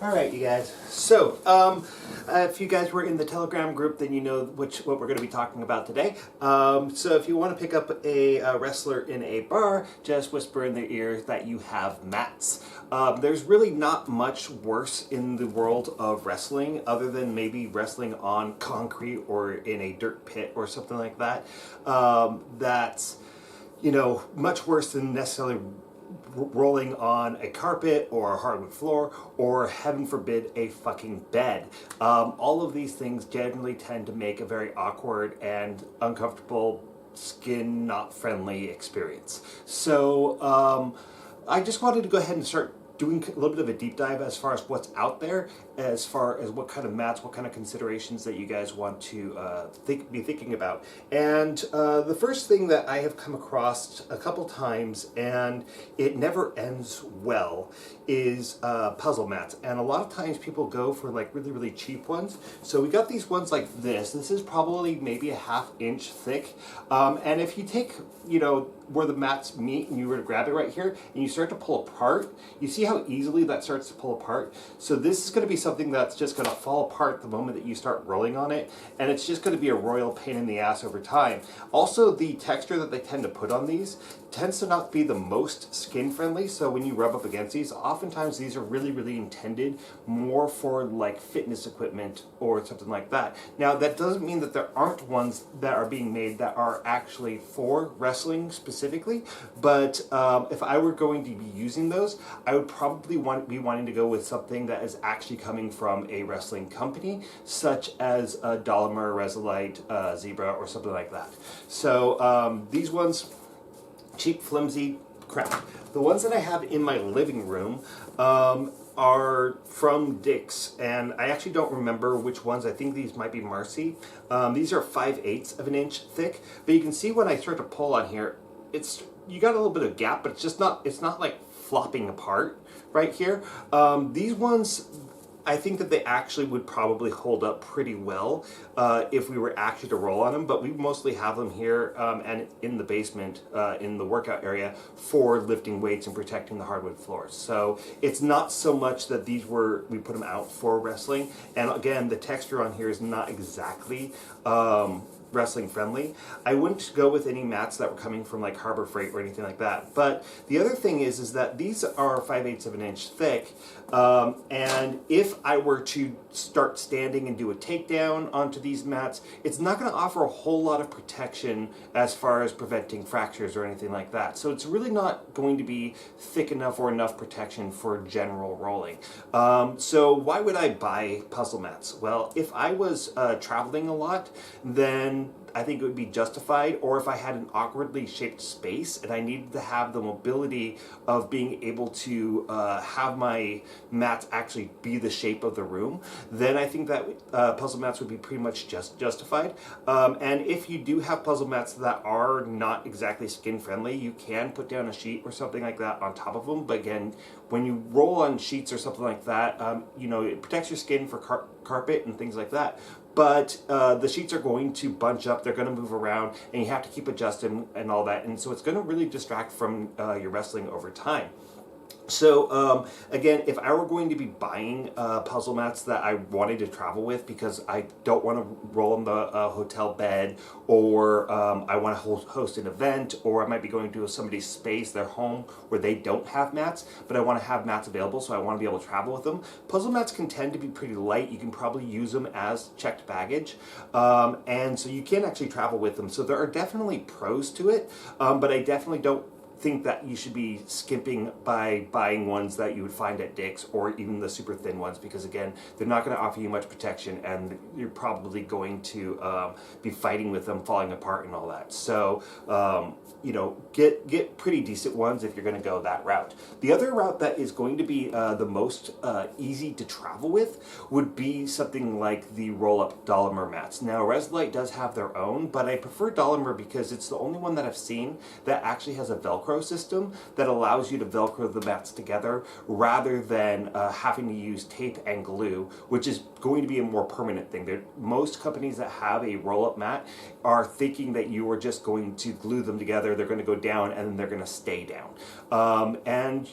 All right, you guys. So, if you guys were in the Telegram group, then you know what we're going to be talking about today. So, if you want to pick up a wrestler in a bar, just whisper in their ear that you have mats. There's really not much worse in the world of wrestling, other than maybe wrestling on concrete or in a dirt pit or something like that. That's much worse than necessarily rolling on a carpet or a hardwood floor or, heaven forbid, a fucking bed. All of these things generally tend to make a very awkward and uncomfortable, skin not friendly experience. So I just wanted to go ahead and start doing a little bit of a deep dive as far as what's out there, as far as what kind of mats, what kind of considerations that you guys want to be thinking about. And the first thing that I have come across a couple times, and it never ends well, is puzzle mats. And a lot of times people go for like really, really cheap ones. So we got these ones like this. This is probably maybe a ½ inch thick. And if you take, where the mats meet and you were to grab it right here and you start to pull apart, you see how easily that starts to pull apart? So this is going to be something that's just going to fall apart the moment that you start rolling on it, and it's just going to be a royal pain in the ass over time. Also, the texture that they tend to put on these tends to not be the most skin friendly, so when you rub up against these, oftentimes these are really, really intended more for like fitness equipment or something like that. Now, that doesn't mean that there aren't ones that are being made that are actually for wrestling specifically, but if I were going to be using those, I would probably be wanting to go with something that is actually coming from a wrestling company, such as a Dolomer, Resilite, Zebra, or something like that. So these ones, cheap, flimsy crap. The ones that I have in my living room are from Dick's, and I actually don't remember which ones. I think these might be Marcy. These are 5/8 of an inch thick, but you can see when I start to pull on here, you got a little bit of gap, but it's not like flopping apart right here. These ones, I think that they actually would probably hold up pretty well if we were actually to roll on them, but we mostly have them here and in the basement, in the workout area, for lifting weights and protecting the hardwood floors. So it's not so much that we put them out for wrestling, and again, the texture on here is not exactly wrestling friendly. I wouldn't go with any mats that were coming from like Harbor Freight or anything like that. But the other thing is that these are 5/8 of an inch thick, and if I were to start standing and do a takedown onto these mats, it's not going to offer a whole lot of protection as far as preventing fractures or anything like that. So it's really not going to be thick enough or enough protection for general rolling. So why would I buy puzzle mats? Well, if I was traveling a lot, then I think it would be justified, or if I had an awkwardly shaped space and I needed to have the mobility of being able to have my mats actually be the shape of the room, then I think that puzzle mats would be pretty much justified. And if you do have puzzle mats that are not exactly skin friendly, you can put down a sheet or something like that on top of them. But again, when you roll on sheets or something like that, it protects your skin for carpet and things like that. But the sheets are going to bunch up, they're going to move around, and you have to keep adjusting and all that. And so it's going to really distract from your wrestling over time. So again, if I were going to be buying puzzle mats that I wanted to travel with because I don't want to roll in the hotel bed, or I want to host an event, or I might be going to somebody's space, their home, where they don't have mats, but I want to have mats available, so I want to be able to travel with them. Puzzle mats can tend to be pretty light. You can probably use them as checked baggage, and so you can actually travel with them. So there are definitely pros to it, but I definitely don't think that you should be skimping by buying ones that you would find at Dick's, or even the super thin ones, because again, they're not going to offer you much protection, and you're probably going to be fighting with them falling apart and all that. So get pretty decent ones if you're going to go that route. The other route that is going to be the most easy to travel with would be something like the roll-up Dolomer mats. Now, Resilite does have their own, but I prefer Dolomer because it's the only one that I've seen that actually has a Velcro system that allows you to Velcro the mats together rather than having to use tape and glue, which is going to be a more permanent thing. Most companies that have a roll-up mat are thinking that you are just going to glue them together, they're going to go down, and then they're going to stay down. And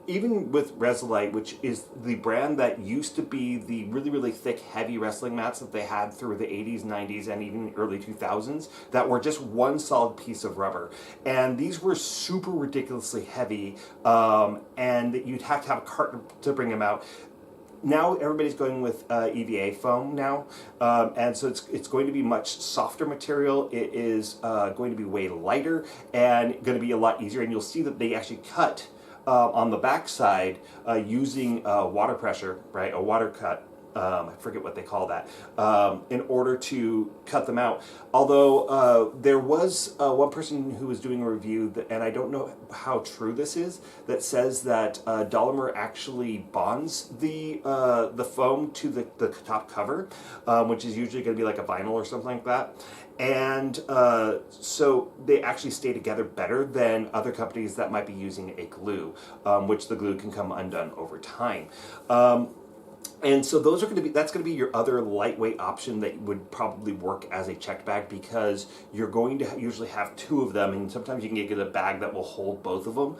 even with Resilite, which is the brand that used to be the really, really thick, heavy wrestling mats that they had through the 80s, 90s, and even early 2000s, that were just one solid piece of rubber. And these were super ridiculously heavy, and you'd have to have a cart to bring them out. Now everybody's going with EVA foam now, and so it's going to be much softer material. It is going to be way lighter and going to be a lot easier. And you'll see that they actually cut on the backside using water pressure, right? A water cut. I forget what they call that, in order to cut them out. Although there was one person who was doing a review, and I don't know how true this is, that says that Dolomer actually bonds the foam to the top cover, which is usually going to be like a vinyl or something like that. And so they actually stay together better than other companies that might be using a glue, which the glue can come undone over time. And so those are going to be, that's going to be your other lightweight option that would probably work as a checked bag, because you're going to usually have two of them, and sometimes you can get a bag that will hold both of them.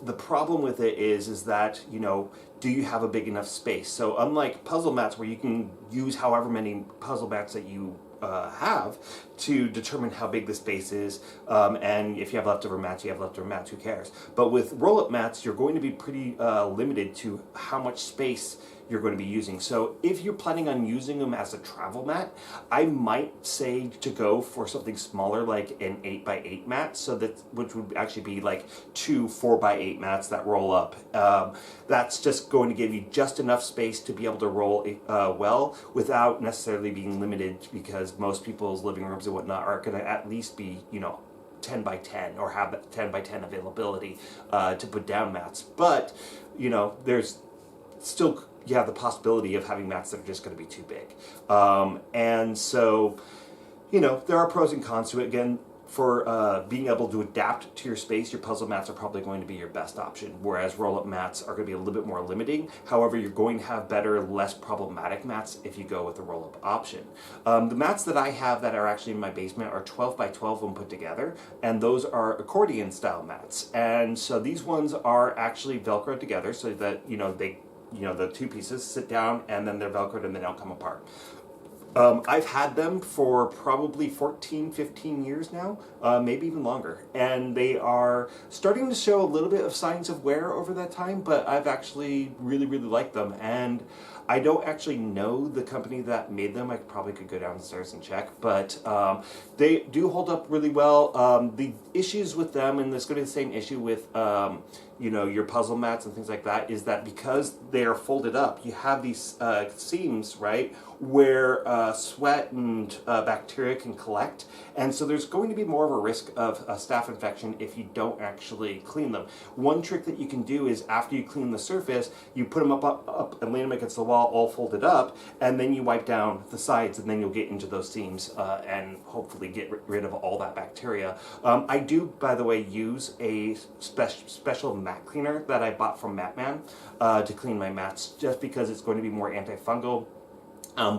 The problem with it is that, you know, do you have a big enough space? So unlike puzzle mats where you can use however many puzzle mats that you have to determine how big the space is, and if you have leftover mats, you have leftover mats, who cares? But with roll-up mats, you're going to be pretty limited to how much space you're going to be using. So if you're planning on using them as a travel mat, I might say to go for something smaller, like an 8x8 mat, so that, which would actually be like two 4x8 mats that roll up. That's just going to give you just enough space to be able to roll well without necessarily being limited, because most people's living rooms and whatnot are going to at least be, you know, 10 by 10 or have 10 by 10 availability to put down mats. But, you know, there's still, you have the possibility of having mats that are just going to be too big. And so, you know, there are pros and cons to it. Again, for being able to adapt to your space, your puzzle mats are probably going to be your best option, whereas roll-up mats are going to be a little bit more limiting. However, you're going to have better, less problematic mats if you go with the roll-up option. The mats that I have that are actually in my basement are 12 by 12 when put together, and those are accordion style mats. And so these ones are actually Velcroed together so that, you know, they, you know, the two pieces sit down and then they're Velcroed and they don't come apart. I've had them for probably 14, 15 years now, maybe even longer. And they are starting to show a little bit of signs of wear over that time, but I've actually really, really liked them. And I don't actually know the company that made them. I probably could go downstairs and check, but they do hold up really well. The issues with them, and there's going to be the same issue with you know, your puzzle mats and things like that, is that because they are folded up, you have these seams, right, where sweat and bacteria can collect, and so there's going to be more of a risk of a staph infection if you don't actually clean them. One trick that you can do is after you clean the surface, you put them up and lay them against the wall all folded up, and then you wipe down the sides, and then you'll get into those seams and hopefully get rid of all that bacteria. I do, by the way, use a special mat cleaner that I bought from Matman to clean my mats, just because it's going to be more antifungal.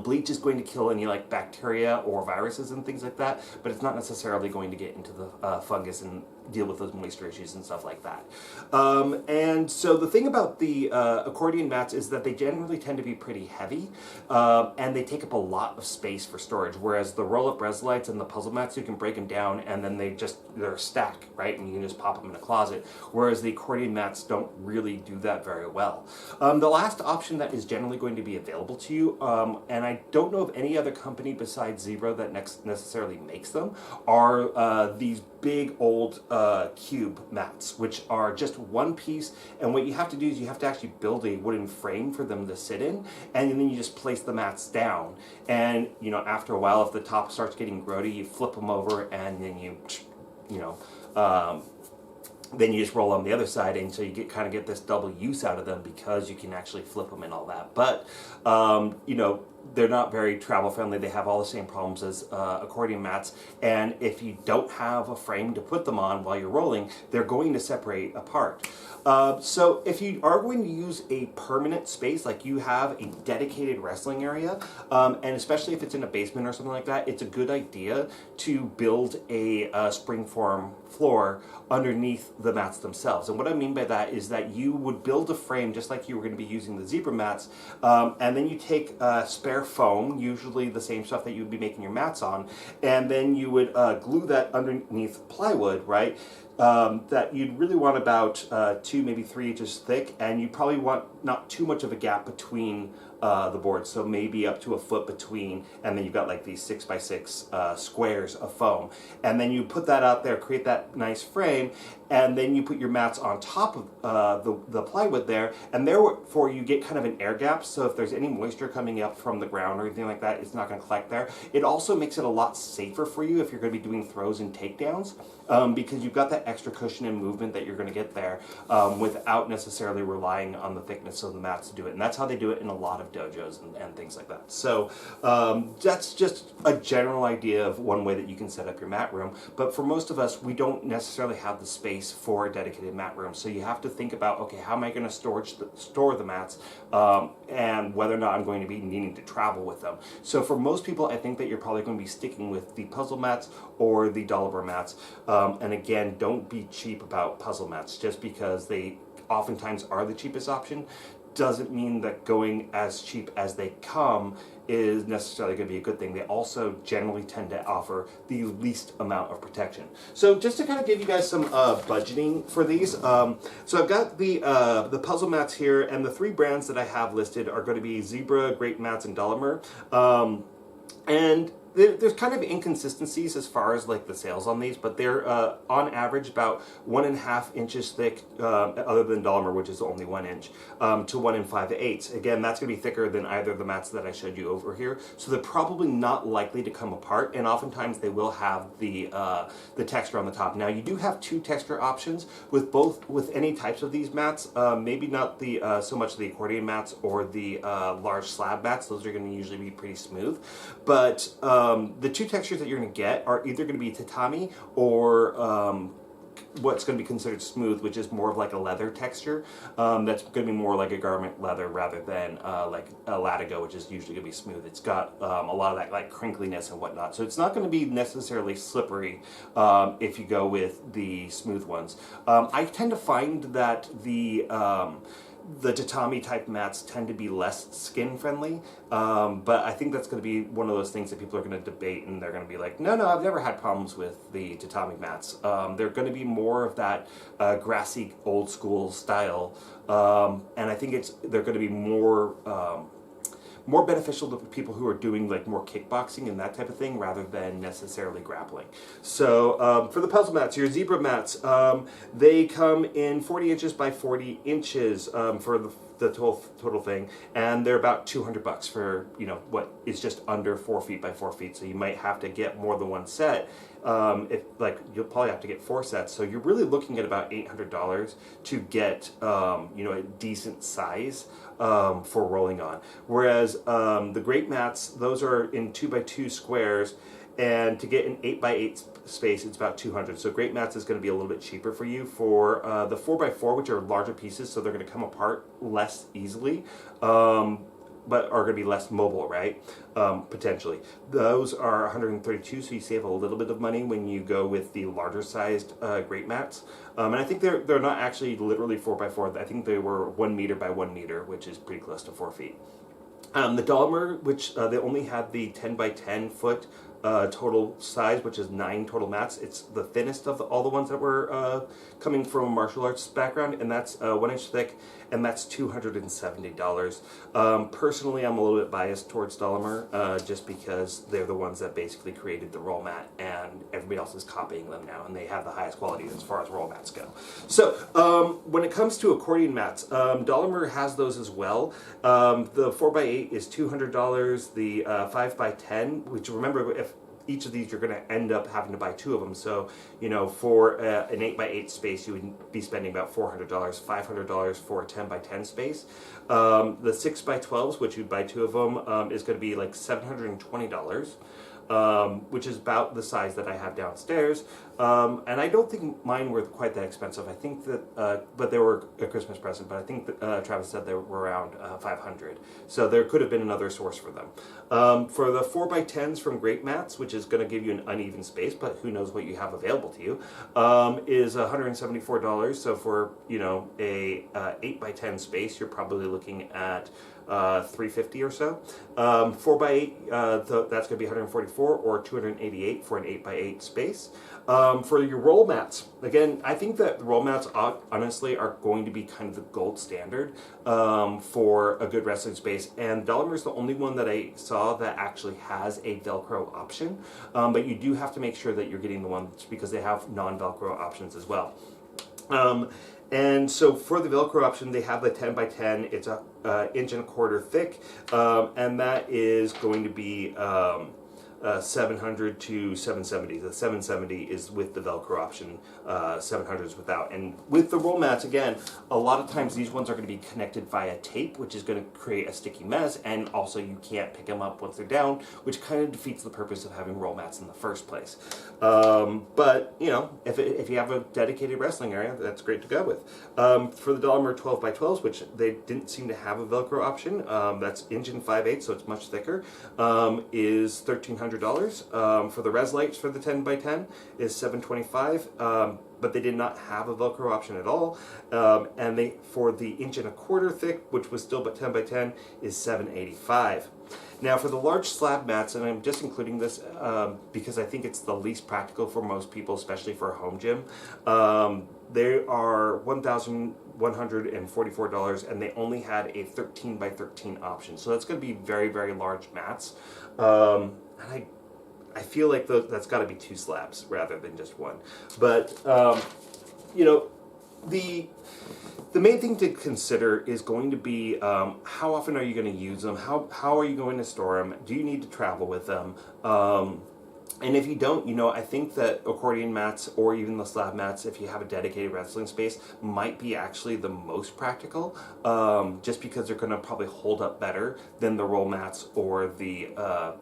Bleach is going to kill any like bacteria or viruses and things like that, but it's not necessarily going to get into the fungus and deal with those moisture issues and stuff like that. And so the thing about the accordion mats is that they generally tend to be pretty heavy, and they take up a lot of space for storage, whereas the roll-up Resilites and the puzzle mats, you can break them down and then they're a stack, right, and you can just pop them in a closet, whereas the accordion mats don't really do that very well. The last option that is generally going to be available to you, and I don't know of any other company besides Zebra that necessarily makes them, are these big old cube mats, which are just one piece, and what you have to do is you have to actually build a wooden frame for them to sit in, and then you just place the mats down, and you know, after a while, if the top starts getting grody, you flip them over, and then you know, then you just roll on the other side, and so you kind of get this double use out of them because you can actually flip them and all that. But you know, they're not very travel friendly. They have all the same problems as accordion mats, and if you don't have a frame to put them on while you're rolling, they're going to separate apart. So if you are going to use a permanent space, like you have a dedicated wrestling area, and especially if it's in a basement or something like that, it's a good idea to build a springform floor underneath the mats themselves. And what I mean by that is that you would build a frame just like you were going to be using the zebra mats, and then you take spare foam, usually the same stuff that you would be making your mats on, and then you would glue that underneath plywood, right? That you'd really want about 2, maybe 3 inches thick, and you probably want not too much of a gap between the boards, so maybe up to a foot between, and then you've got like these 6x6 squares of foam, and then you put that out there, create that nice frame, and then you put your mats on top of the plywood there, and therefore you get kind of an air gap, so if there's any moisture coming up from the ground or anything like that, it's not going to collect there. It also makes it a lot safer for you if you're going to be doing throws and takedowns, because you've got that extra cushion and movement that you're going to get there without necessarily relying on the thickness of the mats to do it. And that's how they do it in a lot of dojos and things like that. So that's just a general idea of one way that you can set up your mat room. But for most of us, we don't necessarily have the space for a dedicated mat room. So you have to think about, okay, how am I going to store the mats, and whether or not I'm going to be needing to travel with them. So for most people, I think that you're probably going to be sticking with the puzzle mats or the Doliber mats. And again, don't be cheap about puzzle mats. Just because they oftentimes are the cheapest option doesn't mean that going as cheap as they come is necessarily going to be a good thing. They also generally tend to offer the least amount of protection. So just to kind of give you guys some budgeting for these, so I've got the puzzle mats here, and the 3 brands that I have listed are going to be Zebra, Great Mats, and Doliber. And there's kind of inconsistencies as far as like the sales on these, but they're on average about 1.5 inches thick, other than Doliber, which is only 1 inch, to 1 5/8. Again, that's going to be thicker than either of the mats that I showed you over here, so they're probably not likely to come apart, and oftentimes they will have the texture on the top. Now you do have 2 texture options with any types of these mats. Maybe not the so much the accordion mats or the large slab mats. Those are going to usually be pretty smooth, but the 2 textures that you're going to get are either going to be tatami or what's going to be considered smooth, which is more of like a leather texture. That's going to be more like a garment leather rather than like a latigo, which is usually going to be smooth. It's got a lot of that like crinkliness and whatnot. So it's not going to be necessarily slippery if you go with the smooth ones. I tend to find that the tatami type mats tend to be less skin friendly, but I think that's going to be one of those things that people are going to debate, and they're going to be like, no, I've never had problems with the tatami mats. They're going to be more of that grassy old school style, and I think they're going to be more beneficial to people who are doing like more kickboxing and that type of thing rather than necessarily grappling. So for the puzzle mats, your Zebra mats, they come in 40 inches by 40 inches for the total thing, and they're about $200 for what is just under 4 feet by 4 feet. So you might have to get more than one set. If like you'll probably have to get 4 sets, so you're really looking at about $800 to get a decent size for rolling on. Whereas the Great Mats, those are in 2x2 squares, and to get an 8x8 space, it's about $200. So Great Mats is going to be a little bit cheaper for you. For the 4x4, which are larger pieces, so they're going to come apart less easily, but are going to be less mobile, right? Potentially. Those are $132, so you save a little bit of money when you go with the larger sized Great Mats. And I think they're not actually literally 4x4. I think they were 1 meter by 1 meter, which is pretty close to 4 feet. The Doliber, which they only had the 10 by 10 foot total size, which is 9 total mats. It's the thinnest of all the ones that were coming from a martial arts background, and that's 1 inch thick, and that's $270. Personally, I'm a little bit biased towards Doliber, just because they're the ones that basically created the roll mat, and everybody else is copying them now, and they have the highest quality as far as roll mats go. So when it comes to accordion mats, Doliber has those as well. The 4x8 is $200. The 5x10, which remember, if each of these you're going to end up having to buy 2 of them. So, you know, for an 8x8 space, you would be spending about $400, $500 for a 10x10 space. The 6x12s, which you'd buy 2 of them, is going to be like $720. Which is about the size that I have downstairs. And I don't think mine were quite that expensive. I think that, but they were a Christmas present, but I think that, Travis said they were around 500. So there could have been another source for them. For the 4x10s from Great Mats, which is going to give you an uneven space, but who knows what you have available to you, is $174. So for, you know, a 8x10 space, you're probably looking at $350 or so. 4x8, that's going to be $144 or $288 for an 8x8 space. For your roll mats, again, I think that the roll mats honestly are going to be kind of the gold standard for a good wrestling space. And Delamer is the only one that I saw that actually has a Velcro option. But you do have to make sure that you're getting the ones because they have non-Velcro options as well. And so for the Velcro option, they have the 10x10. It's a 1.25 inch thick, and that is going to be 700 to 770. The 770 is with the Velcro option, 700 is without. And with the roll mats, again, a lot of times these ones are going to be connected via tape, which is going to create a sticky mess, and also you can't pick them up once they're down, which kind of defeats the purpose of having roll mats in the first place. But, you know, if you have a dedicated wrestling area, that's great to go with. For the Delamer 12x12s, which they didn't seem to have a Velcro option, that's 1.5 so it's much thicker, is $1,300. For the Reslites for the 10x10 is $725, but they did not have a Velcro option at all. And they for the 1.25 inch thick, which was still but 10x10, is $785. Now for the large slab mats, and I'm just including this because I think it's the least practical for most people, especially for a home gym. They are $1,144, and they only had a 13x13 option. So that's going to be very, very large mats. And I feel like that's got to be 2 slabs rather than just 1. But, you know, the main thing to consider is going to be how often are you going to use them? How are you going to store them? Do you need to travel with them? And if you don't, you know, I think that accordion mats or even the slab mats, if you have a dedicated wrestling space, might be actually the most practical, just because they're going to probably hold up better than the roll mats or the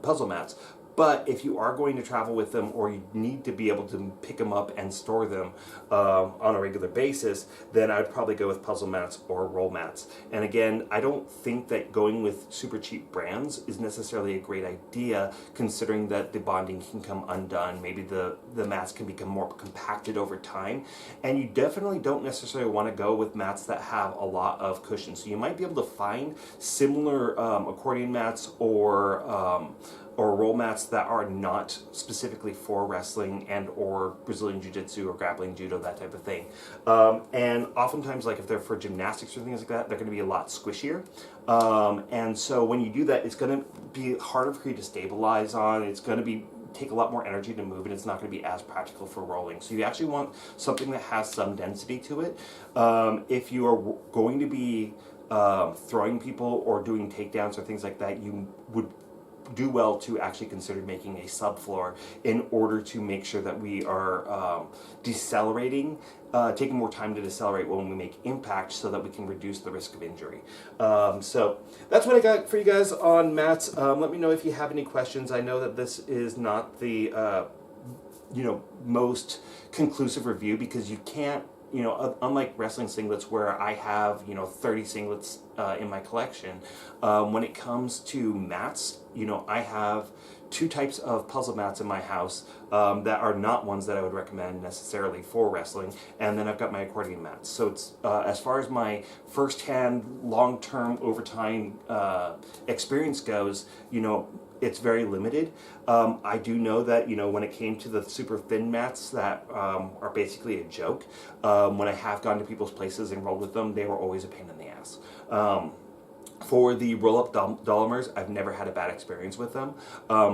puzzle mats. But if you are going to travel with them or you need to be able to pick them up and store them on a regular basis, then I would probably go with puzzle mats or roll mats. And again, I don't think that going with super cheap brands is necessarily a great idea, considering that the bonding can come undone. Maybe the mats can become more compacted over time. And you definitely don't necessarily want to go with mats that have a lot of cushion. So you might be able to find similar accordion mats or roll mats that are not specifically for wrestling and or Brazilian Jiu-Jitsu or grappling judo, that type of thing. And oftentimes, like if they're for gymnastics or things like that, they're going to be a lot squishier. And so when you do that, it's going to be harder for you to stabilize on. It's going to take a lot more energy to move, and it's not going to be as practical for rolling. So you actually want something that has some density to it. If you are going to be throwing people or doing takedowns or things like that, you would do well to actually consider making a subfloor in order to make sure that we are decelerating, taking more time to decelerate when we make impact so that we can reduce the risk of injury. So that's what I got for you guys on mats. Let me know if you have any questions. I know that this is not the most conclusive review because you can't, unlike wrestling singlets where I have, 30 singlets in my collection, when it comes to mats, I have 2 types of puzzle mats in my house that are not ones that I would recommend necessarily for wrestling, and then I've got my accordion mats. So it's as far as my first-hand, long-term, overtime experience goes, it's very limited. I do know that, when it came to the super thin mats that are basically a joke, when I have gone to people's places and rolled with them, they were always a pain in the ass. For the roll-up Delamers, I've never had a bad experience with them.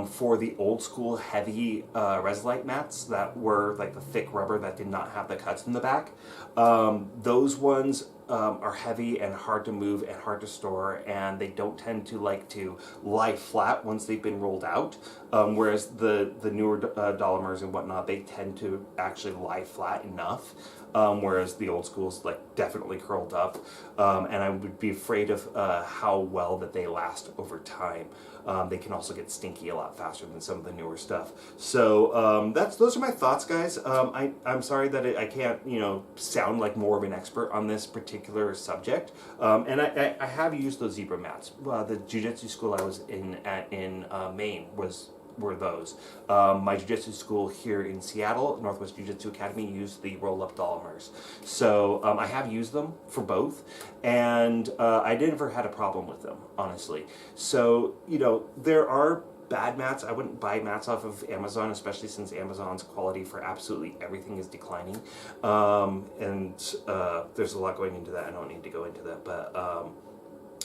For the old school heavy Reslite mats that were like the thick rubber that did not have the cuts in the back, those ones are heavy and hard to move and hard to store, and they don't tend to like to lie flat once they've been rolled out. Whereas the newer Dollamers and whatnot, they tend to actually lie flat enough. Whereas the old school's like definitely curled up, and I would be afraid of how well that they last over time. They can also get stinky a lot faster than some of the newer stuff. So those are my thoughts, guys. I'm sorry that I can't sound like more of an expert on this particular subject. And I have used those zebra mats. The jiu-jitsu school I was in Maine were those. My jiu-jitsu school here in Seattle, Northwest Jiu-Jitsu Academy, used the roll-up Dollamers. So I have used them for both, and I never had a problem with them, honestly. So, there are bad mats. I wouldn't buy mats off of Amazon, especially since Amazon's quality for absolutely everything is declining. And there's a lot going into that. I don't need to go into that,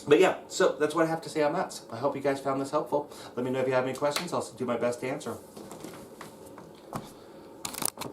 but yeah, so that's what I have to say on mats. I hope you guys found this helpful. Let me know if you have any questions. I'll do my best to answer them.